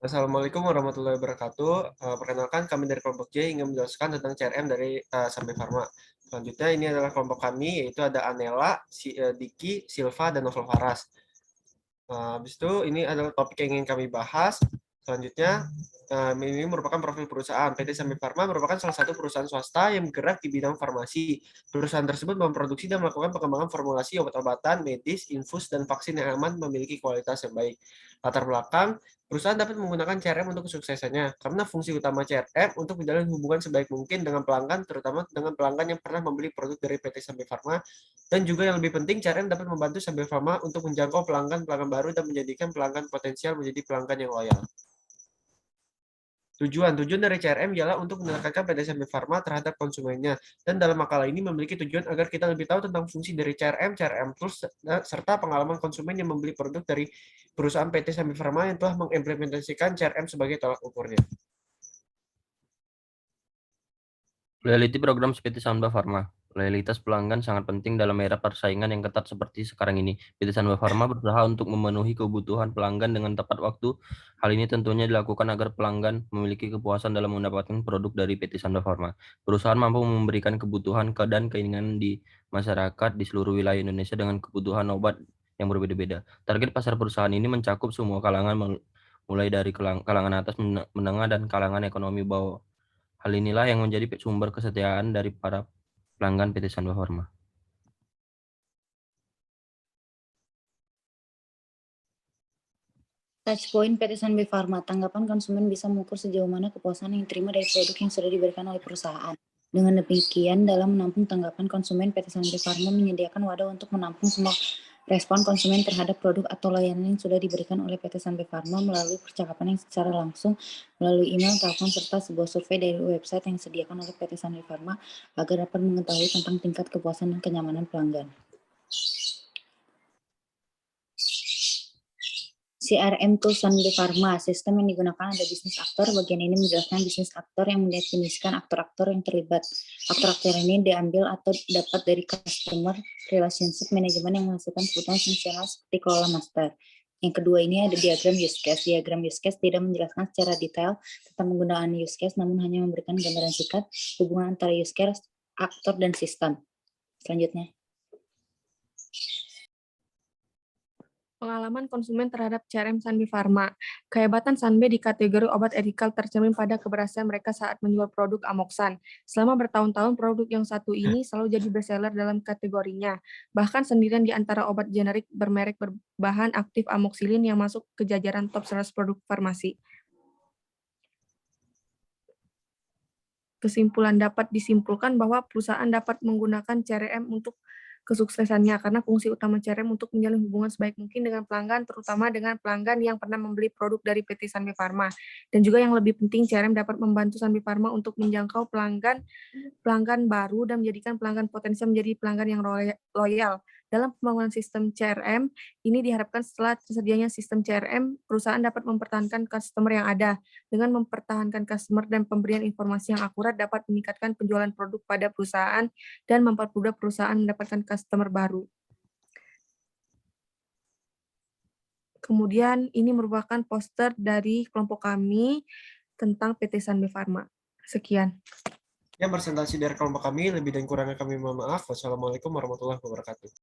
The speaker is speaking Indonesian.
Assalamualaikum warahmatullahi wabarakatuh. Perkenalkan kami dari kelompok J ingin menjelaskan tentang CRM dari Sampai Pharma. Selanjutnya ini adalah kelompok kami, yaitu ada Anela, Diki, Silva, dan Novel Faras. Habis itu ini adalah topik yang ingin kami bahas. Selanjutnya, ini merupakan profil perusahaan. PT Sampai Pharma merupakan salah satu perusahaan swasta yang bergerak di bidang farmasi. Perusahaan tersebut memproduksi dan melakukan pengembangan formulasi obat-obatan, medis, infus, dan vaksin yang aman memiliki kualitas yang baik. Latar belakang, perusahaan dapat menggunakan CRM untuk kesuksesannya, karena fungsi utama CRM untuk menjalin hubungan sebaik mungkin dengan pelanggan, terutama dengan pelanggan yang pernah membeli produk dari PT Sampai Pharma. Dan juga yang lebih penting, CRM dapat membantu Sampai Pharma untuk menjangkau pelanggan-pelanggan baru dan menjadikan pelanggan potensial menjadi pelanggan yang loyal. Tujuan dari CRM ialah untuk mendekatkan PT Sampai Pharma terhadap konsumennya. Dan dalam makalah ini memiliki tujuan agar kita lebih tahu tentang fungsi dari CRM Tools, serta pengalaman konsumen yang membeli produk dari perusahaan PT Sampai Pharma yang telah mengimplementasikan CRM sebagai tolak ukurnya. Loyalty program seperti Sanba Pharma. Loyalitas pelanggan sangat penting dalam era persaingan yang ketat seperti sekarang ini. PT Sanba Pharma berusaha untuk memenuhi kebutuhan pelanggan dengan tepat waktu. Hal ini tentunya dilakukan agar pelanggan memiliki kepuasan dalam mendapatkan produk dari PT Sanba Pharma. Perusahaan mampu memberikan kebutuhan dan keinginan di masyarakat di seluruh wilayah Indonesia dengan kebutuhan obat yang berbeda-beda. Target pasar perusahaan ini mencakup semua kalangan, mulai dari kalangan atas, menengah, dan kalangan ekonomi bawah. Hal inilah yang menjadi sumber kesetiaan dari para pelanggan PT Sanba Pharma. Touchpoint PT Sanbe Pharma, tanggapan konsumen bisa mengukur sejauh mana kepuasan yang diterima dari produk yang sudah diberikan oleh perusahaan. Dengan demikian, dalam menampung tanggapan konsumen, PT Sanbe Pharma menyediakan wadah untuk menampung semua respon konsumen terhadap produk atau layanan yang sudah diberikan oleh PT Sanbe Pharma melalui percakapan yang secara langsung, melalui email, telepon, serta sebuah survei dari website yang disediakan oleh PT Sanbe Pharma agar dapat mengetahui tentang tingkat kepuasan dan kenyamanan pelanggan. CRM Tools Sanbe Pharma, sistem yang digunakan ada bisnis aktor. Bagian ini menjelaskan bisnis aktor yang mendefinisikan aktor-aktor yang terlibat. Aktor-aktor ini diambil atau dapat dari customer relationship management yang menghasilkan kebutuhan fungsional seperti kelola master. Yang kedua ini ada diagram use case. Diagram use case tidak menjelaskan secara detail tentang penggunaan use case, namun hanya memberikan gambaran singkat hubungan antara use case, aktor, dan sistem. Selanjutnya. Pengalaman konsumen terhadap CRM Sanbe Pharma. Kehebatan Sanbe di kategori obat etikal tercermin pada keberhasilan mereka saat menjual produk Amoxan. Selama bertahun-tahun, produk yang satu ini selalu jadi bestseller dalam kategorinya. Bahkan sendirian di antara obat generik bermerek berbahan aktif amoxilin yang masuk ke jajaran top 100 produk farmasi. Kesimpulan dapat disimpulkan bahwa perusahaan dapat menggunakan CRM untuk kesuksesannya karena fungsi utama CRM untuk menjalin hubungan sebaik mungkin dengan pelanggan, terutama dengan pelanggan yang pernah membeli produk dari PT Sanbe Pharma. Dan juga yang lebih penting, CRM dapat membantu Sanbe Pharma untuk menjangkau pelanggan baru dan menjadikan pelanggan potensial menjadi pelanggan yang loyal. Dalam pembangunan sistem CRM, ini diharapkan setelah tersedianya sistem CRM, perusahaan dapat mempertahankan customer yang ada. Dengan mempertahankan customer dan pemberian informasi yang akurat dapat meningkatkan penjualan produk pada perusahaan dan mempermudah perusahaan mendapatkan customer baru. Kemudian ini merupakan poster dari kelompok kami tentang PT Sanbe Pharma. Sekian. Presentasi dari kelompok kami, lebih dan kurangnya kami mohon maaf. Wassalamualaikum warahmatullahi wabarakatuh.